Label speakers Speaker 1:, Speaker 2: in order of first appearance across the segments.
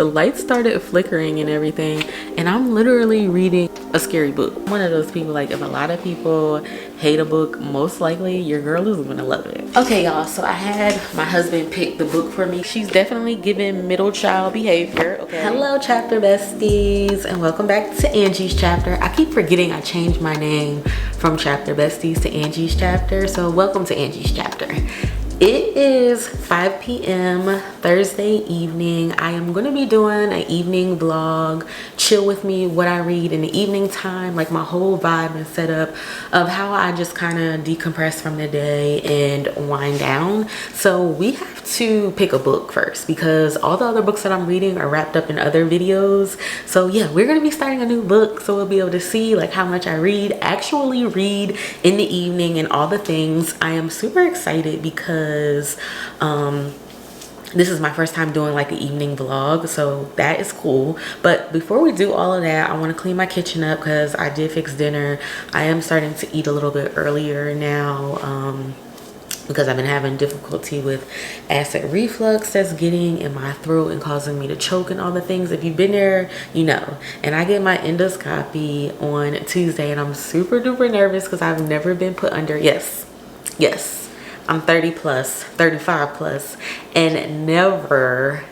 Speaker 1: The lights started flickering and everything, and I'm literally reading a scary book. I'm one of those people, like, if a lot of people hate a book, most likely your girl is gonna love it. Okay, y'all, so I had my husband pick the book for me. She's definitely giving middle child behavior, okay? Hello, chapter besties, and welcome back to Angie's Chapter. I keep forgetting I changed my name from Chapter Besties to Angie's Chapter, so welcome to Angie's Chapter. It is 5 p.m. Thursday evening. I am going to be doing an evening vlog, chill with me, what I read in the evening time, like my whole vibe and setup of how I just kind of decompress from the day and wind down. So we have to pick a book first because all the other books that I'm reading are wrapped up in other videos. So yeah, we're going to be starting a new book, so we'll be able to see like how much I actually read in the evening and all the things. I am super excited because this is my first time doing like an evening vlog, so that is cool. But before we do all of that, I want to clean my kitchen up because I did fix dinner. I am starting to eat a little bit earlier now because I've been having difficulty with acid reflux that's getting in my throat and causing me to choke and all the things. If you've been there, you know. And I get my endoscopy on Tuesday, and I'm super duper nervous because I've never been put under. Yes, I'm 30 plus, 35 plus, and never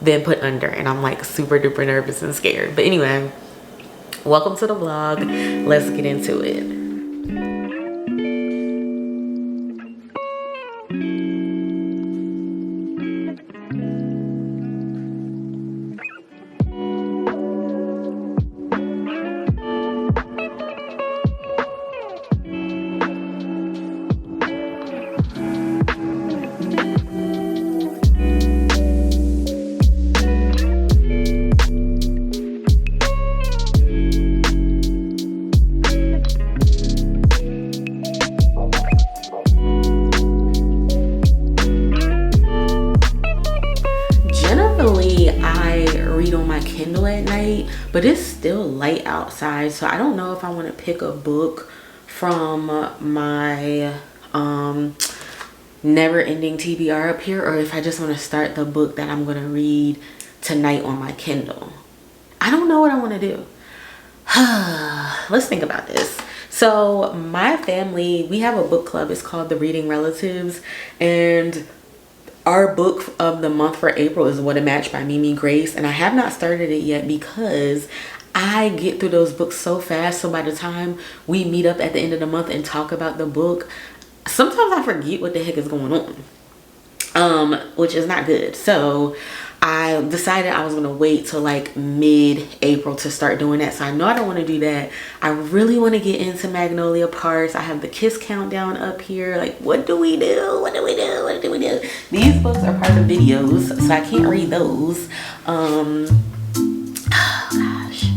Speaker 1: been put under, and I'm like super duper nervous and scared. But anyway, welcome to the vlog. Let's get into it. But it's still light outside, so I don't know if I want to pick a book from my never-ending TBR up here, or if I just want to start the book that I'm going to read tonight on my Kindle. I don't know what I want to do. Let's think about this. So my family, we have a book club. It's called The Reading Relatives, and our book of the month for April is What a Match by Mimi Grace, and I have not started it yet because I get through those books so fast. So by the time we meet up at the end of the month and talk about the book, sometimes I forget what the heck is going on, which is not good. So I decided I was gonna wait till like mid-April to start doing that. So I know I don't want to do that. I really want to get into Magnolia Parks. I have the Kiss countdown up here. Like, what do we do? What do we do? What do we do? These books are part of videos, so I can't read those. Oh gosh,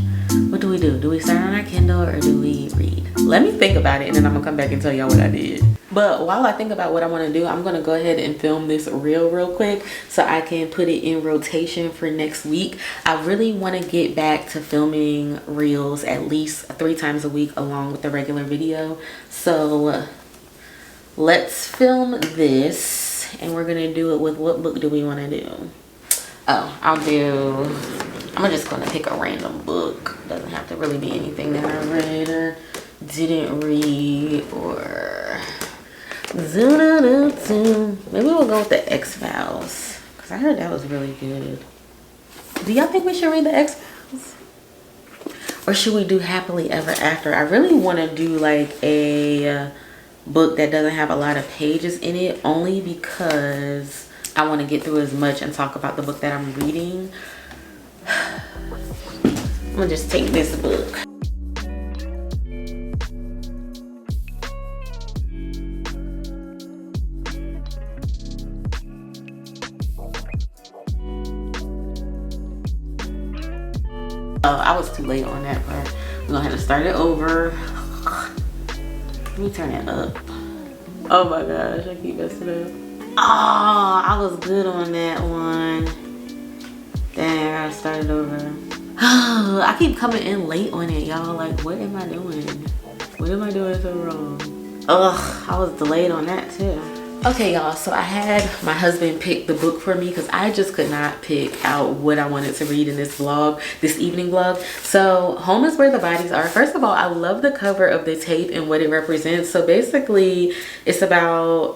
Speaker 1: what do we do? Do we start on our Kindle or do we read? Let me think about it, and then I'm gonna come back and tell y'all what I did. But while I think about what I want to do, I'm going to go ahead and film this reel real quick so I can put it in rotation for next week. I really want to get back to filming reels at least 3 times a week along with the regular video. So let's film this, and we're going to do it with, what book do we want to do? Oh, I'm just going to pick a random book. Doesn't have to really be anything that I read or didn't read, or maybe we'll go with the X-Files because I heard that was really good. Do y'all think we should read the X-Files, or should we do Happily Ever After? I really want to do like a book that doesn't have a lot of pages in it, only because I want to get through as much and talk about the book that I'm reading. I'm gonna just take this book. I was too late on that part. We're gonna have to start it over. Let me turn it up. Oh my gosh, I keep messing up. Oh, I was good on that one. Dang, I gotta start it over. I keep coming in late on it, y'all. Like, what am I doing? What am I doing so wrong? Ugh, I was delayed on that too. Okay, y'all, so I had my husband pick the book for me because I just could not pick out what I wanted to read in this vlog, this evening vlog. So Home is Where the Bodies Are. First of all, I love the cover of the tape and what it represents. So basically it's about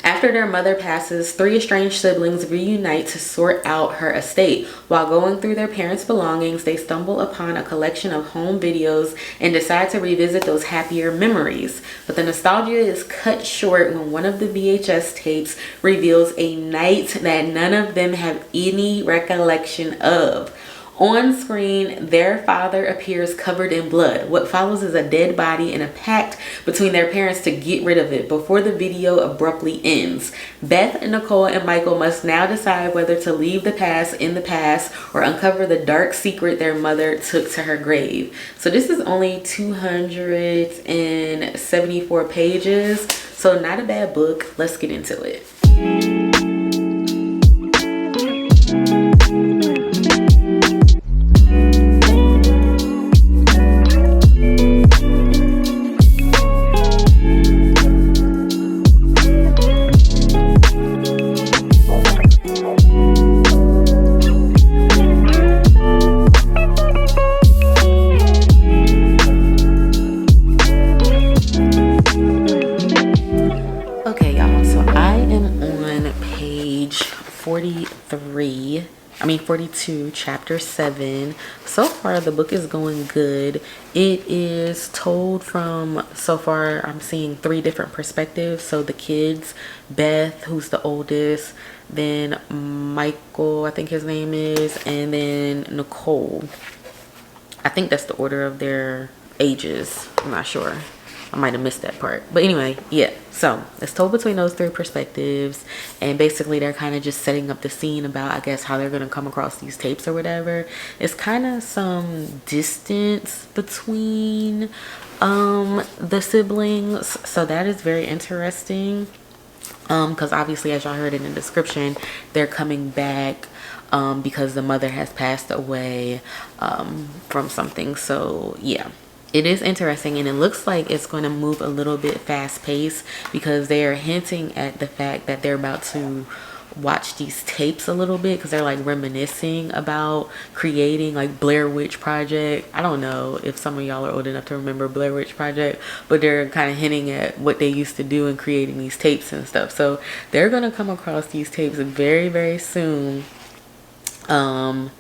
Speaker 1: after their mother passes, 3 estranged siblings reunite to sort out her estate. While going through their parents' belongings, they stumble upon a collection of home videos and decide to revisit those happier memories. But the nostalgia is cut short when one of the VHS tapes reveals a night that none of them have any recollection of. On screen, their father appears covered in blood. What follows is a dead body and a pact between their parents to get rid of it before the video abruptly ends. Beth, Nicole, and Michael must now decide whether to leave the past in the past or uncover the dark secret their mother took to her grave. So this is only 274 pages, so not a bad book. Let's get into it. Okay, y'all, so I am on page 42, chapter 7. So far the book is going good. It is told from, so far I'm seeing 3 different perspectives. So the kids, Beth, who's the oldest, then Michael, I think his name is, and then Nicole. I think that's the order of their ages. I'm not sure. I might have missed that part. But anyway, yeah. So it's told between those 3 perspectives. And basically they're kind of just setting up the scene about, I guess, how they're going to come across these tapes or whatever. It's kind of some distance between the siblings. So that is very interesting. Because obviously, as y'all heard in the description, they're coming back because the mother has passed away from something. So yeah, it is interesting, and it looks like it's going to move a little bit fast paced because they are hinting at the fact that they're about to watch these tapes a little bit because they're like reminiscing about creating like Blair Witch Project. I don't know if some of y'all are old enough to remember Blair Witch Project, but they're kind of hinting at what they used to do in creating these tapes and stuff. So they're going to come across these tapes very, very soon. And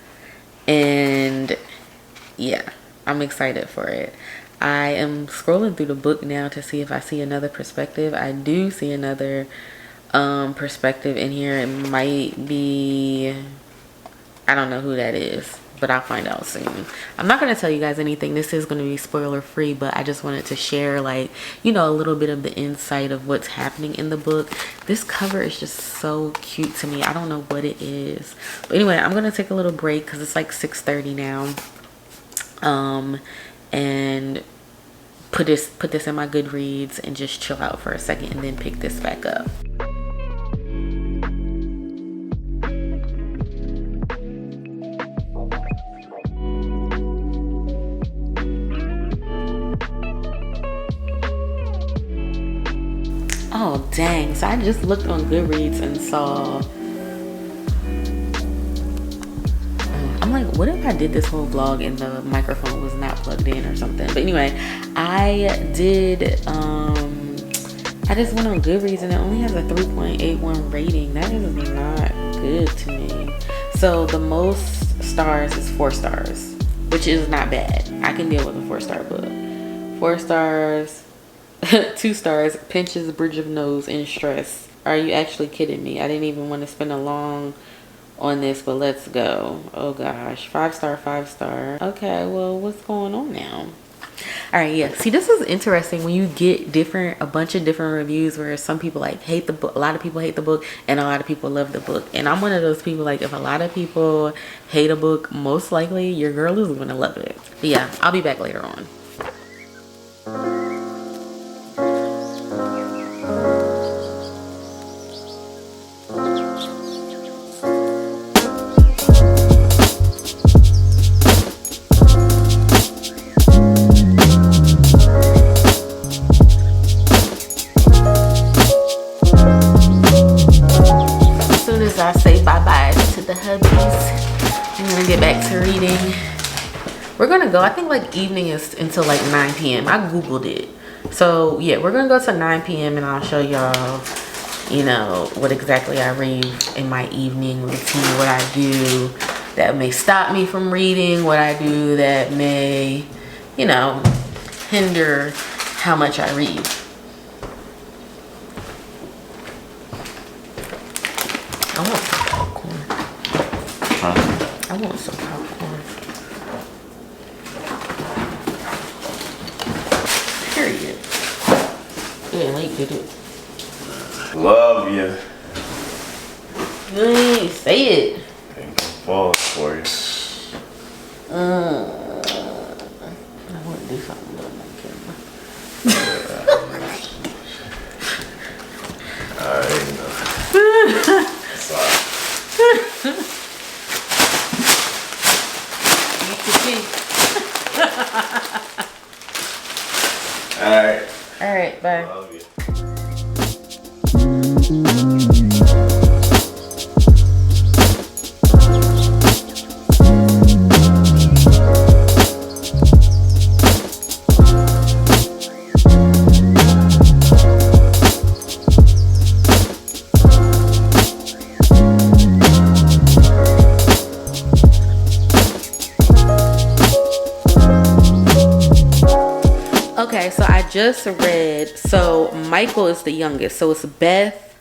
Speaker 1: yeah, I'm excited for it. I am scrolling through the book now to see if I see another perspective. I do see another perspective in here. It might be, I don't know who that is, but I'll find out soon. I'm not going to tell you guys anything. This is going to be spoiler free, but I just wanted to share, like, you know, a little bit of the insight of what's happening in the book. This cover is just so cute to me. I don't know what it is, but anyway, I'm going to take a little break because it's like 6:30 now, and put this in my Goodreads and just chill out for a second and then pick this back up. Oh dang, so I just looked on Goodreads and saw, I'm like, what if I did this whole vlog and the microphone was not plugged in or something? But anyway, I just went on Goodreads and it only has a 3.81 rating. That is not good to me. So the most stars is 4 stars, which is not bad. I can deal with a 4-star book. 4 stars, 2 stars, pinches, bridge of nose, and stress. Are you actually kidding me? I didn't even want to spend a long on this, but let's go. Oh gosh, 5-star, 5-star. Okay, well, what's going on now? All right, yeah, see, this is interesting when you get a bunch of different reviews where some people like hate the book, a lot of people hate the book, and a lot of people love the book. And I'm one of those people, like, if a lot of people hate a book, most likely your girl is gonna love it. But yeah, I'll be back later on. I'm gonna get back to reading. We're gonna go, I think like evening is until like 9 p.m. I Googled it. So yeah, we're gonna go to 9 p.m. and I'll show y'all, you know, what exactly I read in my evening routine, what I do that may stop me from reading, what I do that may, you know, hinder how much I read. I want some popcorn. Huh? I want some popcorn. Period. It ain't late, did it?
Speaker 2: Love you.
Speaker 1: You ain't say it.
Speaker 2: Ain't no falling for you.
Speaker 1: I want to do something with my camera.
Speaker 2: I know. Sorry. Alright.
Speaker 1: Alright, bye.
Speaker 2: Love you.
Speaker 1: Okay, so I just read, so Michael is the youngest, so it's Beth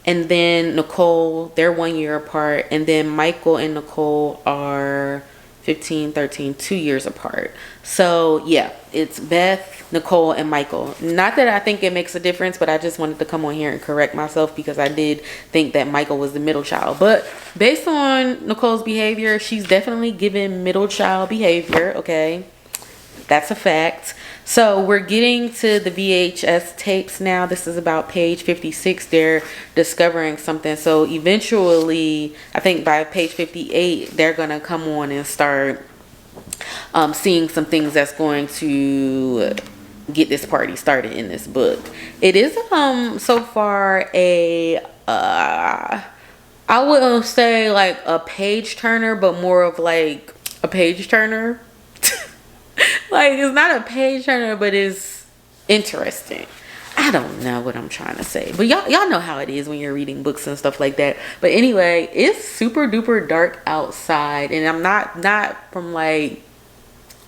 Speaker 1: and then Nicole. They're 1 year apart, and then Michael and Nicole are 15, 13, 2 years apart. So yeah, it's Beth, Nicole, and Michael. Not that I think it makes a difference, but I just wanted to come on here and correct myself because I did think that Michael was the middle child. But based on Nicole's behavior, she's definitely given middle child behavior, okay? That's a fact. So we're getting to the VHS tapes now. This is about page 56. They're discovering something. So eventually, I think by page 58, they're going to come on and start seeing some things that's going to get this party started in this book. It is so far a I wouldn't say like a page turner, but more of like a page turner. Like, it's not a page turner, but it's interesting. I don't know what I'm trying to say, but y'all know how it is when you're reading books and stuff like that. But anyway, it's super duper dark outside, and I'm not from like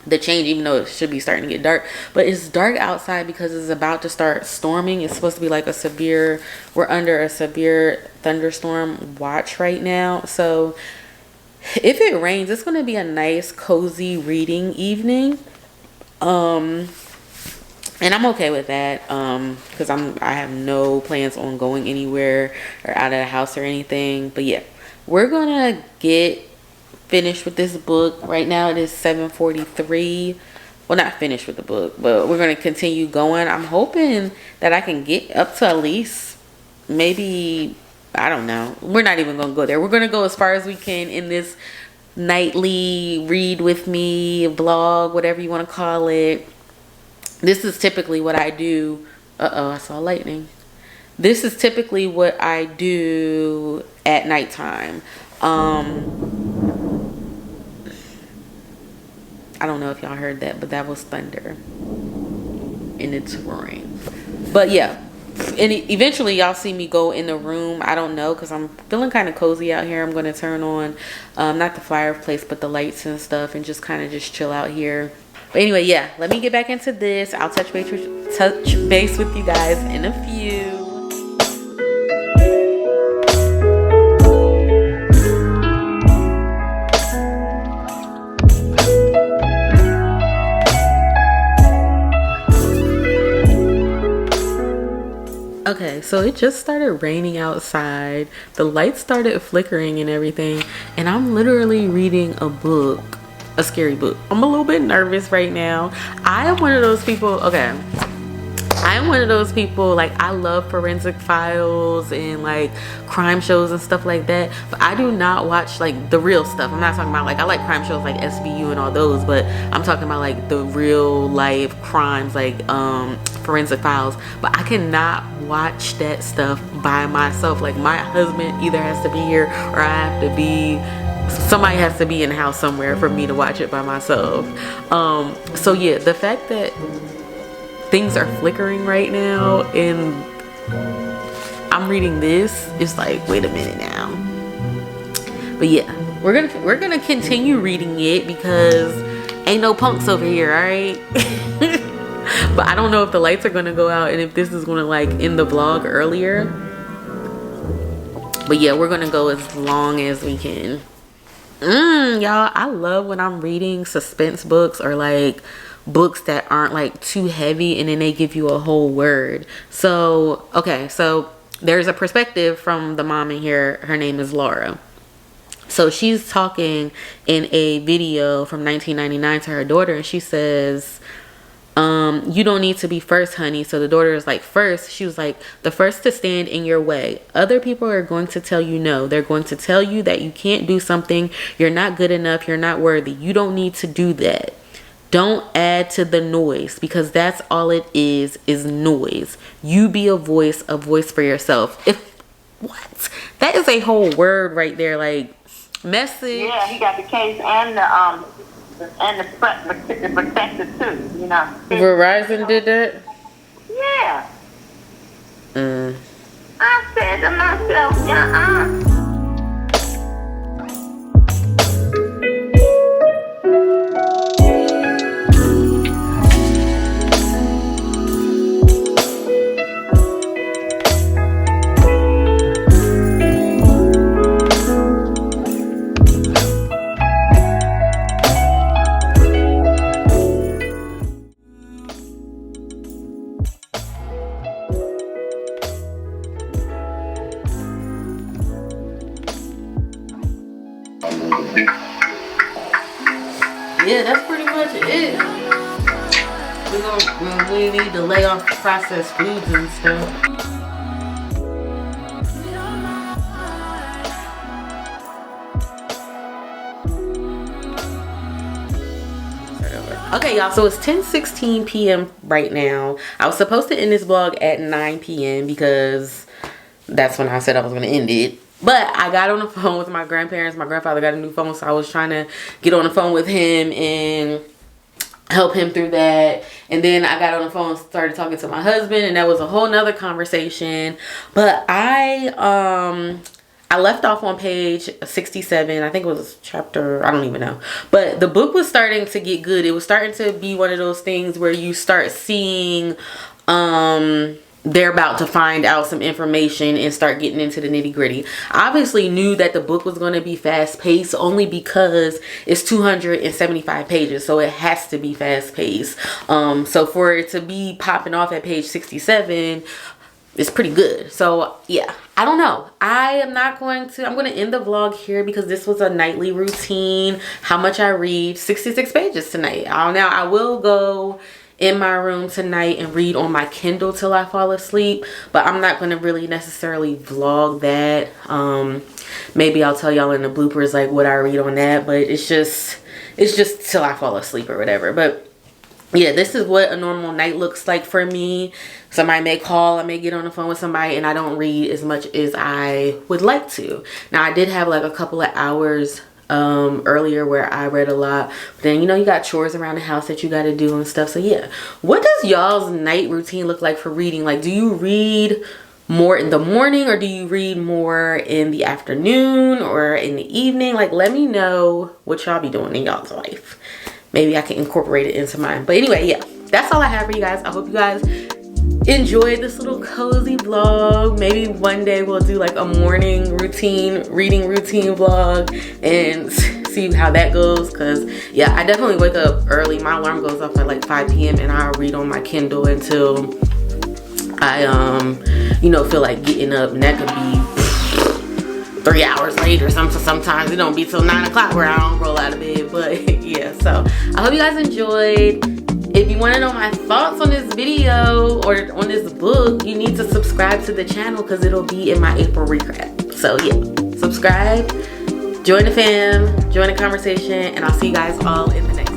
Speaker 1: the change, even though it should be starting to get dark, but it's dark outside because it's about to start storming. It's supposed to be like we're under a severe thunderstorm watch right now. So if it rains, it's going to be a nice cozy reading evening. And I'm okay with that, because I have no plans on going anywhere or out of the house or anything. But yeah, we're gonna get finished with this book. Right now it is 7:43. Well, not finished with the book, but we're gonna continue going. I'm hoping that I can get up to at least maybe, I don't know, we're not even gonna go there. We're gonna go as far as we can in this nightly read with me vlog, whatever you want to call it. This is typically what I do. I saw lightning. This is typically what I do at nighttime. I don't know if y'all heard that, but that was thunder and it's roaring. But yeah, and eventually y'all see me go in the room. I don't know, because I'm feeling kind of cozy out here. I'm going to turn on not the fireplace, but the lights and stuff, and just kind of just chill out here. But anyway, yeah, let me get back into this. I'll touch base with you guys in a few. Okay, so it just started raining outside. The lights started flickering and everything, and I'm literally reading a book, a scary book. I'm a little bit nervous right now. I am one of those people, okay, I am one of those people, like, I love forensic files and like crime shows and stuff like that, but I do not watch like the real stuff. I'm not talking about like, I like crime shows like SVU and all those, but I'm talking about like the real life crimes, like forensic files. But I cannot watch that stuff by myself. Like, my husband either has to be here or I have to be somebody has to be in the house somewhere for me to watch it by myself. So yeah, the fact that things are flickering right now and I'm reading this, it's like, wait a minute now. But yeah, we're gonna continue reading it because ain't no punks over here, all right? But I don't know if the lights are gonna go out and if this is gonna like end the vlog earlier. But yeah, we're gonna go as long as we can. Y'all, I love when I'm reading suspense books or like books that aren't like too heavy and then they give you a whole word. So okay, so there's a perspective from the mom in here. Her name is Laura. So she's talking in a video from 1999 to her daughter, and she says, you don't need to be first, honey. So the daughter is like, first? She was like, the first to stand in your way. Other people are going to tell you no. They're going to tell you that you can't do something. You're not good enough. You're not worthy. You don't need to do that. Don't add to the noise, because that's all it is noise. You be a voice for yourself. What? That is a whole word right there, like message.
Speaker 3: Yeah, he got the case and the protector too, you know.
Speaker 1: Verizon did that?
Speaker 3: Yeah. I said to myself,
Speaker 1: Yeah, that's pretty much it. We need to lay off processed foods and stuff. Okay, y'all, so it's 10:16 p.m. right now. I was supposed to end this vlog at 9 p.m. because that's when I said I was going to end it. But I got on the phone with my grandparents. My grandfather got a new phone, so I was trying to get on the phone with him and help him through that. And then I got on the phone and started talking to my husband, and that was a whole nother conversation. But I left off on page 67. I think it was chapter, I don't even know. But the book was starting to get good. It was starting to be one of those things where you start seeing they're about to find out some information and start getting into the nitty-gritty. I obviously knew that the book was going to be fast-paced only because it's 275 pages, so it has to be fast-paced. So for it to be popping off at page 67, it's pretty good. So yeah, I don't know. I'm going to end the vlog here because this was a nightly routine. How much I read, 66 pages tonight. Now I will go in my room tonight and read on my Kindle till I fall asleep, but I'm not going to really necessarily vlog that. Maybe I'll tell y'all in the bloopers like what I read on that, but it's just till I fall asleep or whatever. But yeah, this is what a normal night looks like for me. Somebody may call, I may get on the phone with somebody, and I don't read as much as I would like to. Now I did have like a couple of hours earlier where I read a lot, but then you know you got chores around the house that you got to do and stuff. So yeah, what does y'all's night routine look like for reading? Like, do you read more in the morning, or do you read more in the afternoon or in the evening? Like, let me know what y'all be doing in y'all's life. Maybe I can incorporate it into mine. But anyway, yeah, that's all I have for you guys. I hope you guys enjoyed this little cozy vlog. Maybe one day we'll do like a morning routine, reading routine vlog and see how that goes. Because yeah, I definitely wake up early. My alarm goes off at like 5 p.m. and I'll read on my Kindle until I you know, feel like getting up, and that could be 3 hours late or something. Sometimes it don't be till 9 o'clock where I don't roll out of bed. But yeah, so I hope you guys enjoyed. If you want to know my thoughts on this video or on this book, you need to subscribe to the channel because it'll be in my April recap. So yeah, subscribe, join the fam, join the conversation, and I'll see you guys all in the next